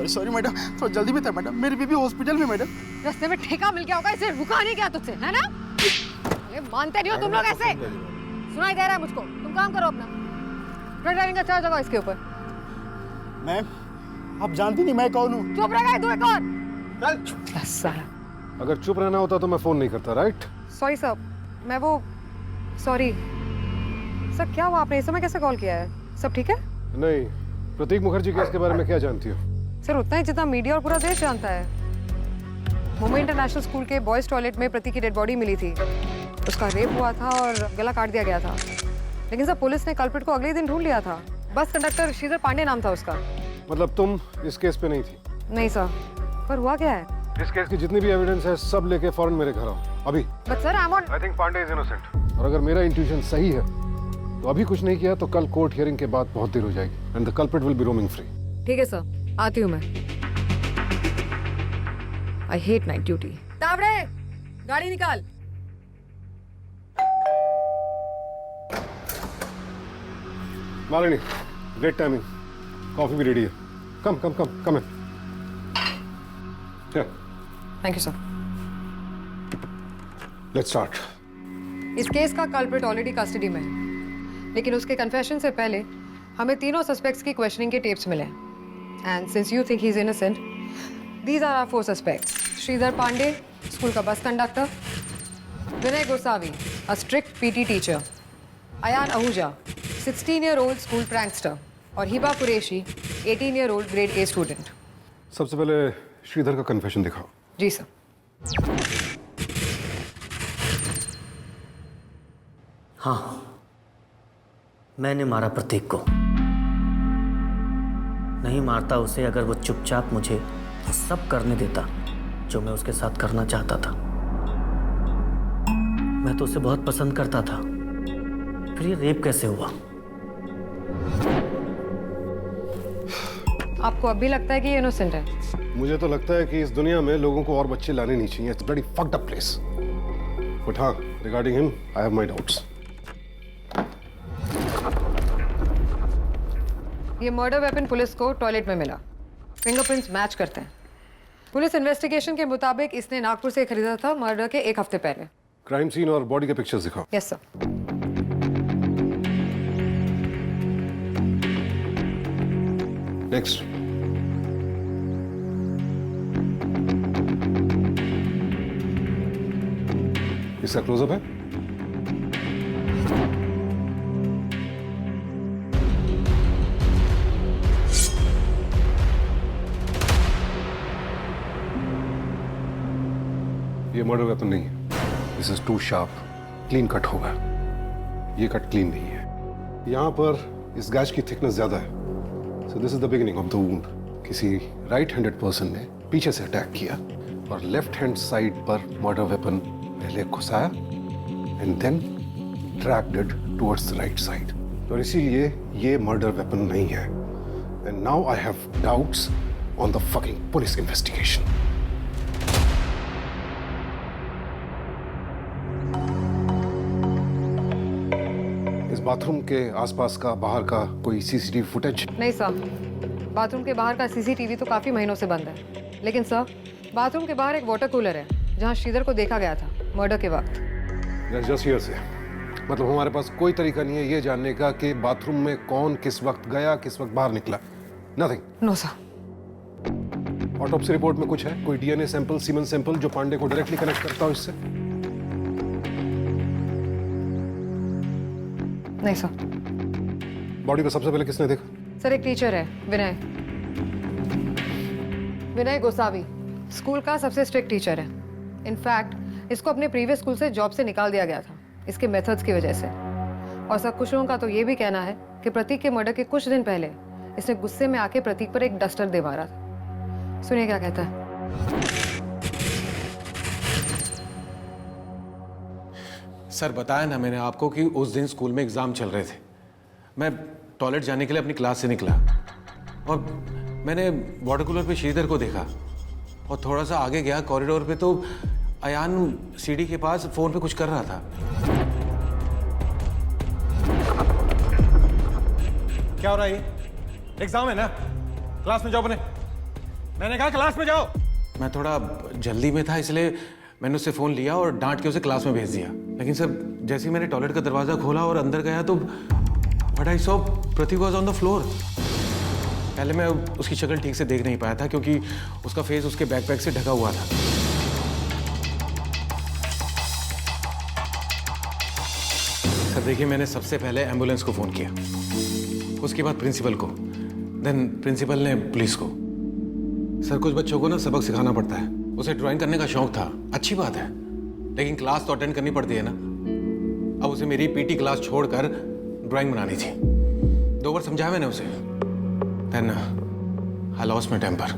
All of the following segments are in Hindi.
सॉरी मैडम, थोड़ा जल्दी में था मैडम, मेरी बेबी हॉस्पिटल में मैडम। रास्ते में ठेका मिल गया होगा, इसे रुका नहीं गया तुझसे, है ना? ये मानते नहीं हो तुम लोग ऐसे? सुनाई दे रहा है मुझको, तुम काम करो अपना। ड्राइविंग का चार्ज होगा इसके ऊपर। मैम, आप जानती नहीं मैं कौन हूँ। चुप रह गए तू, एक और। चल साला। अगर चुप रहना होता तो मैं फोन नहीं करता, राइट? सॉरी सर, मैं वो सॉरी सर, क्या हुआ? आपने इस समय कैसे कॉल किया है? सब ठीक है? नहीं, प्रतीक मुखर्जी केस के बारे में क्या जानती हो? सर उतना ही जितना मीडिया और पूरा देश जानता है। मुंबई इंटरनेशनल स्कूल के बॉयज टॉयलेट में प्रतीक की डेड बॉडी मिली थी। उसका रेप हुआ था और गला काट दिया गया था। लेकिन सर पुलिस ने कल्प्रिट को अगले दिन ढूंढ लिया था। बस कंडक्टर श्रीधर पांडे नाम था उसका। मतलब तुम इस केस पे नहीं थी? नहीं सर, पर हुआ क्या है? इस केस की जितनी भी एविडेंस है सब लेके फौरन मेरे घर आओ, अभी। But sir I think Pandey is innocent. और अगर मेरा इंट्यूशन सही है तो अभी कुछ नहीं किया तो कल कोर्ट हियरिंग के बाद बहुत देर हो जाएगी and the culprit will be roaming free. ठीक है सर, आती हूँ मैं। I hate night duty. Tawde, गाड़ी निकाल। मालिनी, ग्रेट टाइमिंग, कॉफी भी रेडी है। Come come come come in. Thank you sir. Let's start. इस केस का कल्प्रिट ऑलरेडी कस्टडी में है, लेकिन उसके कन्फेशन से पहले हमें तीनों सस्पेक्ट्स की क्वेश्चनिंग के टेप्स मिले। And since you think he is innocent, these are our 4 suspects. Shridhar Pande, school का bus conductor; Vinay Gosavi, a strict PT teacher; Ayaan Ahuja, 16-year-old school prankster; और Hiba Qureshi, 18-year-old grade A student. सबसे पहले श्रीधर का कन्फेशन दिखाओ। जी सर। हाँ, मैंने मारा प्रतीक को। नहीं मारता उसे अगर वो चुपचाप मुझे वो सब करने देता जो मैं उसके साथ करना चाहता था। मैं तो उसे बहुत पसंद करता था, फिर ये रेप कैसे हुआ? आपको अब भी लगता है कि ये इनोसेंट है? मुझे तो लगता है कि इस दुनिया में लोगों को और बच्चे लाने नहीं चाहिए। It's bloody fucked up place. But हाँ, regarding him I have my doubts. ये मर्डर वेपन पुलिस को टॉयलेट में मिला। फिंगरप्रिंट्स मैच करते हैं। पुलिस इन्वेस्टिगेशन के मुताबिक इसने नागपुर से खरीदा था मर्डर के 1 हफ्ते पहले। क्राइम सीन और बॉडी के पिक्चर्स दिखाओ। Yes sir. नेक्स्ट। इसका क्लोजअप है। ये मर्डर वेपन नहीं है। This is too sharp. Clean cut होगा, ये कट क्लीन नहीं है। यहां पर इस गैज की थिकनेस ज्यादा है। So this is the beginning of the wound. किसी राइट हैंडेड पर्सन ने पीछे से अटैक किया और लेफ्ट हैंड साइड पर मर्डर वेपन पहले घुसाया and then dragged it towards the right side. और इसीलिए ये मर्डर वेपन नहीं है। And now I have doubts on the fucking police investigation. इस बाथरूम के आसपास का बाहर का कोई सीसीटीवी फुटेज? नहीं सर, बाथरूम के बाहर का सीसीटीवी तो काफी महीनों से बंद है। लेकिन सर, बाथरूम के बाहर एक वाटर कूलर है जहां श्रीधर को देखा गया था मर्डर के वक्त। जस्ट हियर से मतलब हमारे पास कोई तरीका नहीं है ये जानने का कि बाथरूम में कौन किस वक्त गया, किस वक्त बाहर निकला? Nothing? No sir. Autopsy report में कुछ है? कोई डीएनए सैंपल, सीमेन सैंपल जो पांडे को डायरेक्टली कनेक्ट करता हो इससे? नहीं सर। बॉडी को सबसे पहले किसने देखा? सर एक टीचर है, विनय गोसावी, स्कूल का सबसे स्ट्रिक्ट टीचर है। इनफैक्ट इसको अपने प्रीवियस स्कूल से जॉब से निकाल दिया गया था इसके मेथड्स की वजह से। और सब कुछ लोगों का तो ये भी कहना है कि प्रतीक के मर्डर के कुछ दिन पहले इसने गुस्से में आके प्रतीक पर एक डस्टर दे मारा था। सुनिए क्या कहता है। सर बताया ना मैंने आपको कि उस दिन स्कूल में एग्जाम चल रहे थे। मैं टॉयलेट जाने के लिए अपनी क्लास से निकला और मैंने वाटर कूलर पे श्रीधर को देखा और थोड़ा सा आगे गया कॉरिडोर पे तो अयान सीढ़ी के पास फोन पे कुछ कर रहा था। क्या हो रहा है? एग्जाम है ना, क्लास में जाओ बने। मैंने कहा क्लास में जाओ। मैं थोड़ा जल्दी में था इसलिए मैंने उससे फ़ोन लिया और डांट के उसे क्लास में भेज दिया। लेकिन सर जैसे ही मैंने टॉयलेट का दरवाज़ा खोला और अंदर गया तो what I saw Prateek was on the floor. पहले मैं उसकी शक्ल ठीक से देख नहीं पाया था क्योंकि उसका फेस उसके बैकपैक से ढका हुआ था। सर देखिए, मैंने सबसे पहले एम्बुलेंस को फ़ोन किया, उसके बाद प्रिंसिपल को, देन प्रिंसिपल ने पुलिस को। सर कुछ बच्चों को ना सबक सिखाना पड़ता है। उसे ड्राइंग करने का शौक था, अच्छी बात है, लेकिन क्लास तो अटेंड करनी पड़ती है ना। अब उसे मेरी पीटी क्लास छोड़कर ड्राइंग बनानी थी। 2 बार समझाया मैंने उसे, then I lost my temper.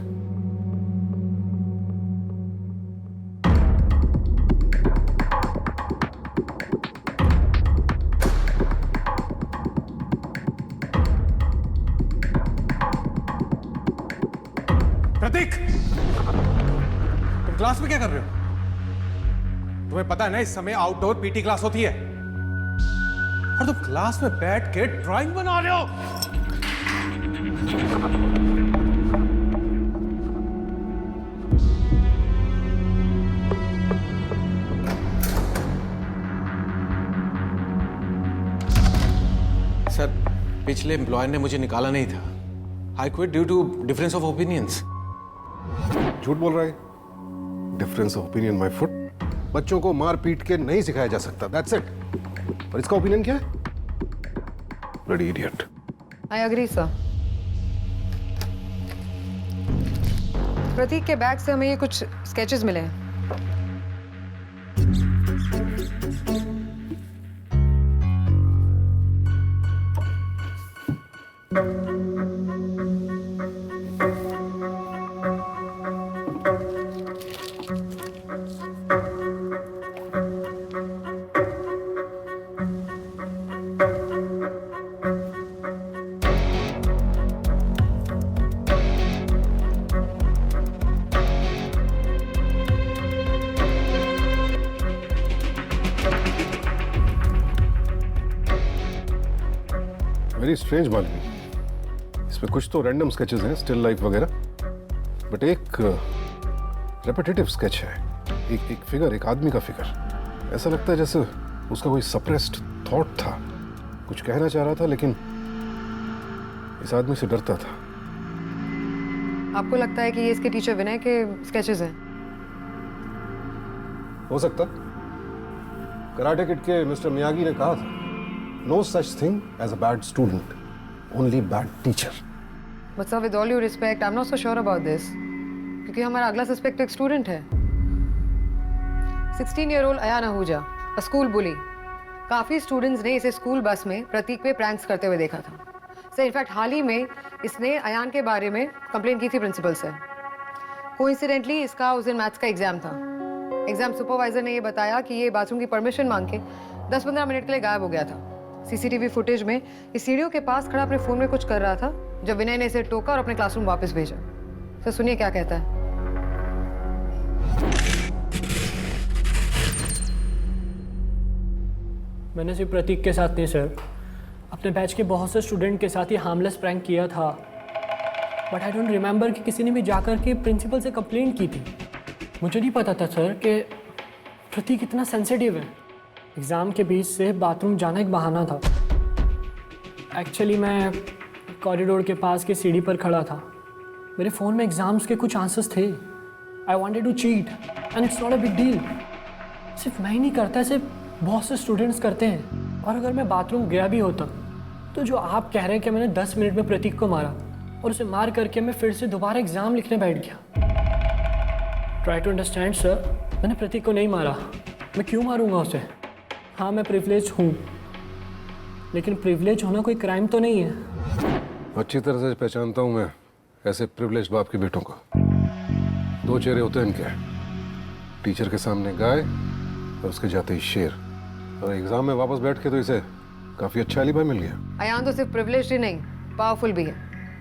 Prateek, तुम क्लास में क्या कर रहे हो? तुम्हें पता है ना इस समय आउटडोर पीटी क्लास होती है और तुम क्लास में बैठ के ड्राइंग बना रहे हो। सर पिछले एम्प्लॉयर ने मुझे निकाला नहीं था। I quit due to difference of opinions. झूठ बोल रहा है। Difference of opinion my foot. बच्चों को मार पीट के नहीं सिखाया जा सकता, दैट्स इट। और इसका ओपिनियन क्या है? Bloody idiot. I agree sir. Prateek के बैग से हमें ये कुछ स्केचेस मिले हैं। वेरी स्ट्रेंज मालूम। इसमें कुछ तो रैंडम स्केचेस हैं, स्टिल लाइफ वगैरह, बट एक रेपिटेटिव स्केच है। एक फिगर, एक आदमी का फिगर। ऐसा लगता है जैसे उसका कोई सप्रेस्ड थॉट था, कुछ कहना चाह रहा था लेकिन इस आदमी से डरता था। आपको लगता है कि ये इसके टीचर विनय के स्केचेस हैं? हो सकता। कराटे किड के मिस्टर मियागी ने कहा था, no such thing as a bad student, only bad teacher. But sir with all you respect, I am not so sure about this, क्योंकि हमारा अगला सस्पेक्ट एक स्टूडेंट है। 16-year-old Ayaan Ahuja, a school bully. काफ़ी स्टूडेंट्स ने इसे स्कूल बस में प्रतीक पे प्रैंक्स करते हुए देखा था। सर इनफैक्ट हाल ही में इसने अयान के बारे में कंप्लेन की थी प्रिंसिपल से। कोइंसिडेंटली इसका उस दिन मैथ्स का एग्जाम था। एग्जाम सुपरवाइजर ने ये बताया कि ये बाथरूम की परमिशन मांग के 10-15 मिनट के लिए गायब हो गया था। सीसीटीवी फुटेज में इस सीढ़ियों के पास खड़ा अपने फ़ोन में कुछ कर रहा था जब विनय ने इसे टोका और अपने क्लासरूम वापस भेजा। सर सुनिए क्या कहता है। मैंने सिर्फ प्रतीक के साथ नहीं सर, अपने बैच के बहुत से स्टूडेंट के साथ ही हार्मलेस प्रैंक किया था। बट आई डोंट रिमेंबर कि किसी ने भी जाकर के प्रिंसिपल से कंप्लेंट की थी। मुझे नहीं पता था सर कि प्रतीक इतना सेंसिटिव है। एग्ज़ाम के बीच से बाथरूम जाना एक बहाना था। एक्चुअली मैं कॉरिडोर के पास की सीढ़ी पर खड़ा था। मेरे फ़ोन में एग्ज़ाम्स के कुछ आंसर्स थे। I wanted to cheat and it's not a big deal. सिर्फ मैं ही नहीं करता, सिर्फ बहुत से स्टूडेंट्स करते हैं। और अगर मैं बाथरूम गया भी होता तो जो आप कह रहे हैं कि मैंने 10 मिनट में प्रतीक को मारा और उसे मार करके मैं फिर से दोबारा एग्ज़ाम लिखने बैठ गया। ट्राई टू अंडरस्टैंड सर, मैंने प्रतीक को नहीं मारा। मैं क्यों मारूंगा उसे? हाँ मैं प्रिविलेज हूँ, लेकिन प्रिविलेज होना कोई क्राइम तो नहीं है। अच्छी तरह से पहचानता हूँ मैं ऐसे प्रिविलेज बाप के बेटों को। 2 चेहरे होते हैं इनके, टीचर के सामने गाय और उसके जाते ही शेर। और एग्जाम में वापस बैठ के तो इसे काफी अच्छा अलीबा मिल गया। अयान तो सिर्फ प्रिविलेज ही नहीं, पावरफुल भी है।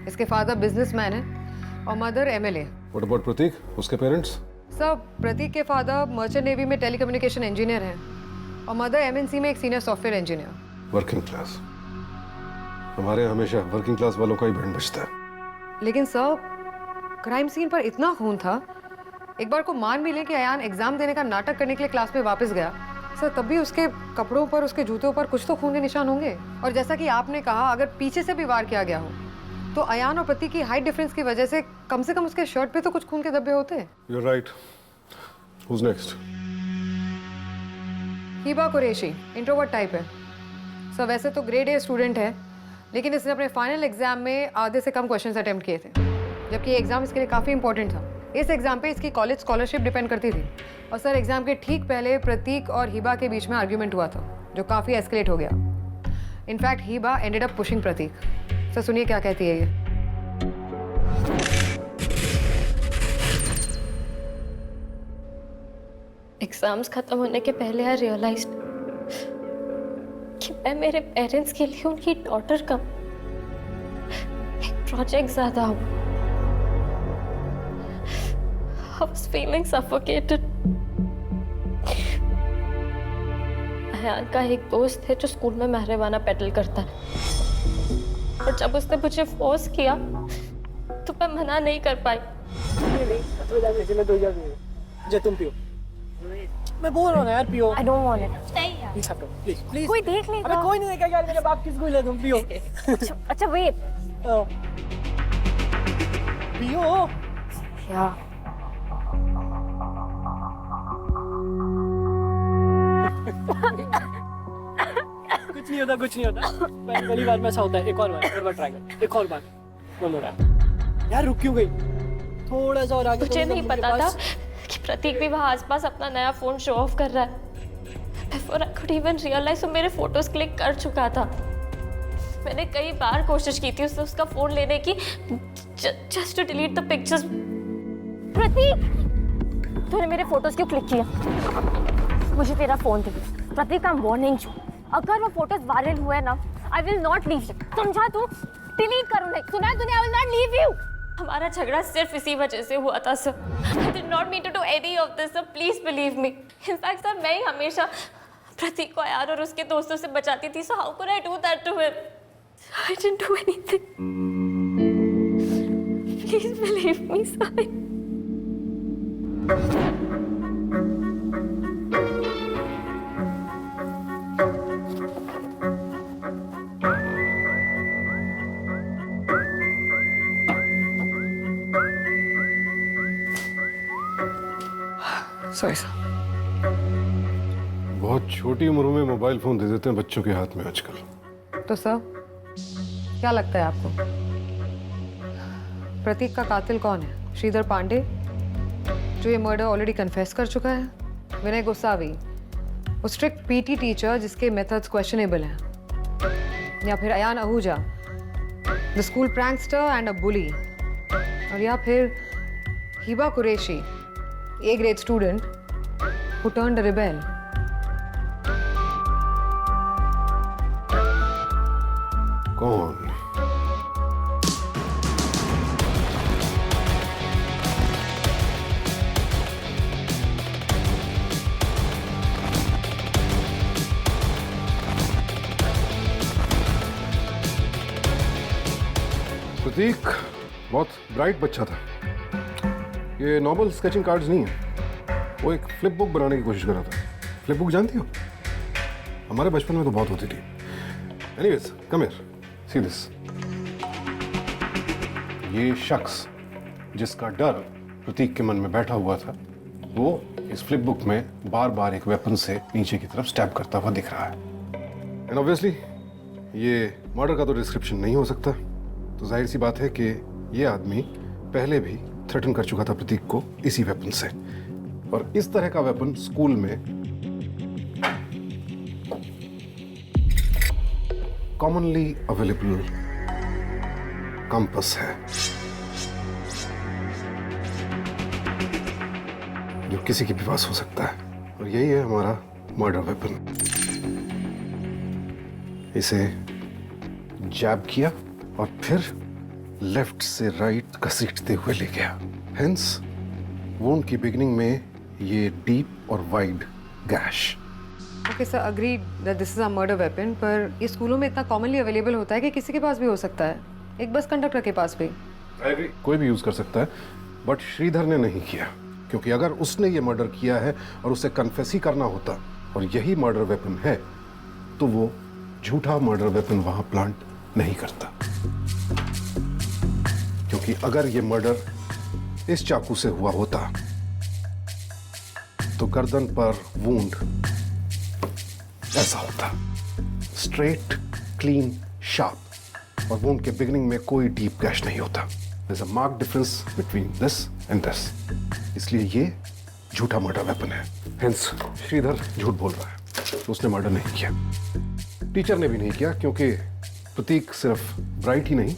इसके फादर बिजनेसमैन है और मदर एमएलए। व्हाट अबाउट प्रतीक, उसके पेरेंट्स? सर प्रतीक के फादर मर्चेंट नेवी में टेलीकम्युनिकेशन इंजीनियर हैं और मदर एमएनसी में एक senior software engineer. Working class. हमारे यहाँ हमेशा वर्किंग क्लास वालों का ही बैंड बजता है। लेकिन सर क्राइम सीन पर इतना खून था, एक बार को मान भी लें कि अयान एग्जाम देने का नाटक करने के लिए क्लास में वापस गया सर, तब भी उसके कपड़ों पर, उसके जूतों पर कुछ तो खून के निशान होंगे। और जैसा कि आपने कहा, अगर पीछे से भी वार किया गया हो तो अयान और प्रतीक की हाइट डिफरेंस की वजह से कम उसके शर्ट पे तो कुछ खून के धब्बे होते। You're right. Who's next? Hiba Qureshi, introvert type है सर। वैसे तो ग्रेड ए स्टूडेंट है, लेकिन इसने अपने फाइनल एग्जाम में आधे से कम क्वेश्चंस अटेम्प्ट किए थे, जबकि ये एग्जाम इसके लिए काफ़ी इंपॉर्टेंट था। इस एग्जाम पे इसकी कॉलेज स्कॉलरशिप डिपेंड करती थी। और सर, एग्जाम के ठीक पहले प्रतीक और हिबा के बीच में आर्ग्यूमेंट हुआ था, जो काफ़ी एस्केलेट हो गया। In fact Hiba ended up pushing Prateek. Sir सुनिए क्या कहती है ये। एग्जाम्स खत्म होने के पहले आई रियलाइज्ड कि मैं मेरे पेरेंट्स के लिए उनकी डॉटर का एक प्रोजेक्ट ज्यादा हूँ। I was feeling suffocated. Ayan का एक दोस्त है जो स्कूल में महरेवाना पेडल करता है, और जब उसने मुझे फोर्स किया तो मैं मना नहीं कर पाई। तुम पियो। मैं बोल रहा हूँ यार, पियो। I don't want it. नहीं यार। Please please. कोई देख लेगा। अबे कोई नहीं देखेगा यार, मेरे बाप किसको ले, तुम पियो। अच्छा वेट। पियो। क्या? कुछ नहीं होता, कुछ नहीं होता। पहली बार में ऐसा होता है। एक और बार ट्राई कर। एक और बार बोलो यार, रुक क्यों गई? थोड़ा सा और आगे। मुझे नहीं पता था कि प्रतीक भी वहाँ आसपास अपना नया फोन शो ऑफ कर रहा है। Before I could even realize, वो मेरे फोटोज क्लिक कर चुका था। मैंने कई बार कोशिश की थी उससे उसका फोन लेने की, just to delete the pictures। प्रतीक, तूने मेरे फोटोज क्यों क्लिक किया? मुझे तेरा फोन दे। प्रतीक, I'm warning you, अगर वो फोटोज वायरल हुए ना, I will not leave you। समझा तू? डिलीट करो नहीं, सुना तूने? I will not leave you। हमारा झगड़ा सिर्फ इसी वजह से हुआ था sir. I did not mean to do any of this, sir. Please believe me. In fact, sir, मैं ही हमेशा प्रतीक को यार और उसके दोस्तों से बचाती थी। So how could I do that to him? I didn't do anything. Please believe me, sir. Sorry sir. बहुत छोटी उम्र में मोबाइल फोन दे देते हैं बच्चों के हाथ में आजकल। तो सर, क्या लगता है आपको, प्रतीक का कातिल कौन है? श्रीधर पांडे, जो ये मर्डर ऑलरेडी कन्फेस कर चुका है, विनय गोसावी, वो स्ट्रिक्ट पीटी टीचर जिसके मेथड्स क्वेश्चनेबल हैं, या फिर Ayaan Ahuja, the school prankster and a bully, और या फिर Hiba Qureshi, A grade student who turned a rebel। कौन? प्रतीक बहुत ब्राइट बच्चा था। ये नॉर्मल स्केचिंग कार्ड्स नहीं है, वो एक फ्लिप बुक बनाने की कोशिश कर रहा था। फ्लिप बुक जानती हो? हमारे बचपन में तो बहुत होती थी। Anyways, come here, see this. ये शख्स जिसका डर प्रतीक के मन में बैठा हुआ था, वो इस फ्लिप बुक में बार बार एक वेपन से नीचे की तरफ स्टैब करता हुआ दिख रहा है। एंड ऑब्वियसली ये मर्डर का तो डिस्क्रिप्शन नहीं हो सकता, तो जाहिर सी बात है कि ये आदमी पहले भी थ्रेटन कर चुका था प्रतीक को इसी वेपन से। और इस तरह का वेपन स्कूल में कॉमनली अवेलेबल कंपास है, जो किसी के भी पास हो सकता है, और यही है हमारा मर्डर वेपन। इसे जैब किया और फिर लेफ्ट से राइट घसीटते हुए ले गया। हेंस वुंड की बिगिनिंग में ये डीप और wide gas. Okay sir, agreed that this is a murder weapon, पर ये स्कूलों में इतना कॉमनली अवेलेबल होता है कि किसी के पास भी हो सकता है, एक बस कंडक्टर के पास भी। कोई भी यूज कर सकता है, बट श्रीधर ने नहीं किया, क्योंकि अगर उसने ये मर्डर किया है और उसे कन्फेस ही करना होता और यही मर्डर वेपन है, तो वो झूठा मर्डर वेपन वहां प्लांट नहीं करता। क्योंकि अगर ये मर्डर इस चाकू से हुआ होता तो गर्दन पर वुंड ऐसा होता, स्ट्रेट, क्लीन, शार्प, और वुंड के बिगिनिंग में कोई डीप गैश नहीं होता। There's a marked difference between this and this. इसलिए ये झूठा मर्डर वेपन है। Hence, श्रीधर झूठ बोल रहा है, तो उसने मर्डर नहीं किया। टीचर ने भी नहीं किया, क्योंकि प्रतीक सिर्फ ब्राइट ही नहीं,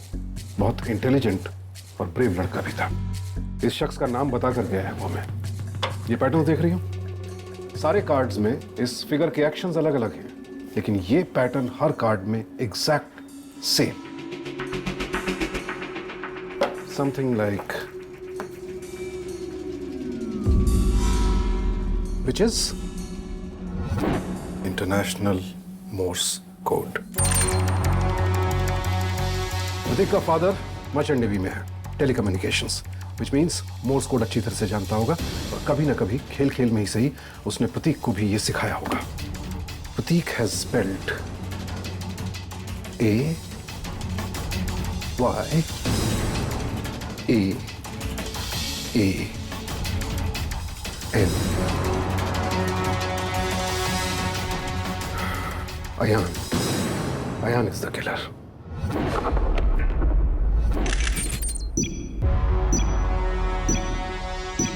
बहुत इंटेलिजेंट और ब्रेव लड़का भी था। इस शख्स का नाम बताकर गया है वो हमें। ये पैटर्न देख रही हूँ, सारे कार्ड्स में इस फिगर के एक्शंस अलग अलग हैं, लेकिन ये पैटर्न हर कार्ड में exact same. Something like, which is International Morse Code. Prateek का फादर मर्चेंट नेवी में है, telecommunications, which means Morse code अच्छी तरह से जानता होगा, और कभी ना कभी खेल खेल में ही सही उसने प्रतीक को भी ये सिखाया होगा। प्रतीक has spelled A Y A N. Ayan is the killer.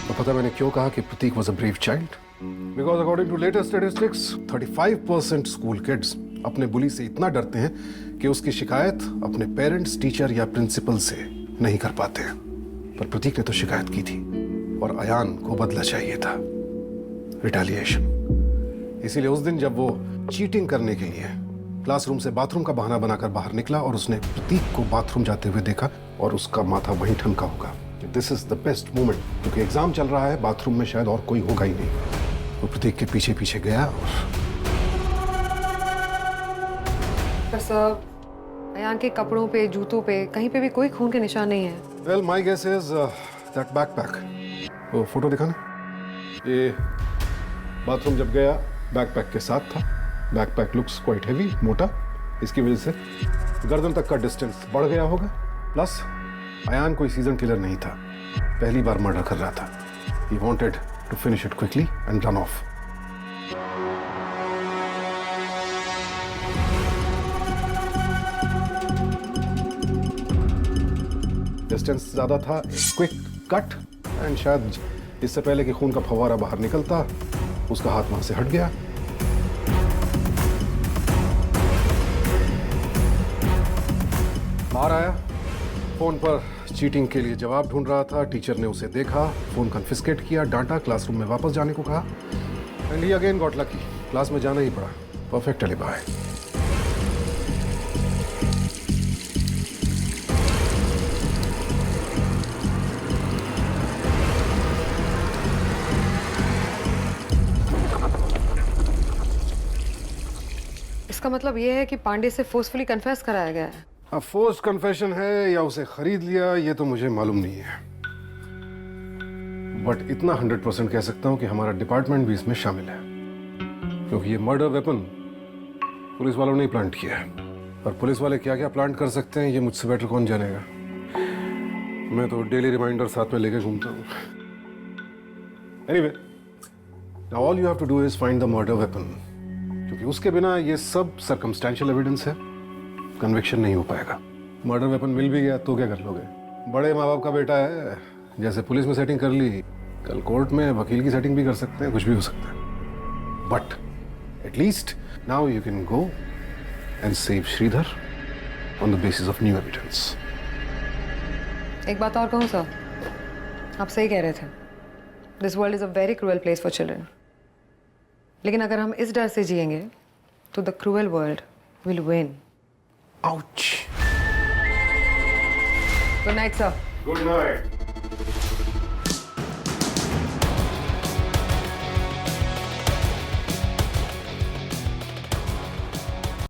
तो पता मैंने क्यों कहा कि प्रतीक was a brave child? Because according to latest statistics, 35% school kids अपने बुली से इतना डरते हैं कि उसकी शिकायत अपने पेरेंट्स, टीचर या प्रिंसिपल से नहीं कर पाते हैं। पर प्रतीक ने तो शिकायत की थी, और अयान को बदला चाहिए था, रिटेलिएशन। इसीलिए उस दिन जब वो चीटिंग करने के लिए क्लासरूम से बाथरूम का बहाना बनाकर बाहर निकला और उसने प्रतीक को बाथरूम जाते हुए देखा, और उसका माथा वहीं ठनका होगा। This is the best moment, क्योंकि एग्जाम चल रहा है, बाथरूम में शायद और कोई होगा ही नहीं। वो प्रतीक के पीछे पीछे गया और सर, अयान के कपड़ों पे, जूतों पे, कहीं पे भी कोई खून के निशान नहीं है। Well my guess is that backpack. वो फोटो दिखाना। ये बाथरूम जब गया बैकपैक के साथ था। बैकपैक लुक्स क्वाइट हेवी, मोटा, इसकी वजह से गर्दन तक का डिस्टेंस बढ़ गया होगा। प्लस अयान कोई सीजन किलर नहीं था, पहली बार मर्डर कर रहा था। He wanted to finish it quickly and run off. Distance ज्यादा था, क्विक कट, एंड शायद इससे पहले कि खून का फव्वारा बाहर निकलता, उसका हाथ वहां से हट गया। बाहर आया, फोन पर चीटिंग के लिए जवाब ढूंढ रहा था। टीचर ने उसे देखा, फोन कन्फिस्केट किया, डांटा, क्लासरूम में वापस जाने को कहा, and he again got lucky, class में जाना ही पड़ा। Perfect alibi. इसका मतलब ये है कि पांडे से फोर्सफुली कन्फेस कराया गया है। अब फोर्स कन्फेशन है या उसे खरीद लिया, ये तो मुझे मालूम नहीं है, बट इतना 100% कह सकता हूं कि हमारा डिपार्टमेंट भी इसमें शामिल है, क्योंकि ये मर्डर वेपन पुलिस वालों ने ही प्लांट किया है। और पुलिस वाले क्या क्या प्लांट कर सकते हैं, ये मुझसे बेटर कौन जानेगा। मैं तो डेली रिमाइंडर साथ में लेके घूमता हूं। Anyway, now all you have to do is find the murder weapon, क्योंकि उसके बिना ये सब सर्कमस्टेंशियल एविडेंस है, कन्विक्शन नहीं हो पाएगा। मर्डर वेपन मिल भी गया तो क्या कर लोगे, बड़े माँ बाप का बेटा है, जैसे पुलिस में सेटिंग कर ली, कल कोर्ट में वकील की सेटिंग भी कर सकते हैं, कुछ भी हो सकता है। But at least now you can go and save Shridhar on the basis of new evidence. एक बात और कहूँ सर, आप सही कह रहे थे, this world is a very cruel place for children. लेकिन अगर हम इस डर से जिएंगे तो the cruel world will win. Ouch. Good night sir. Good night.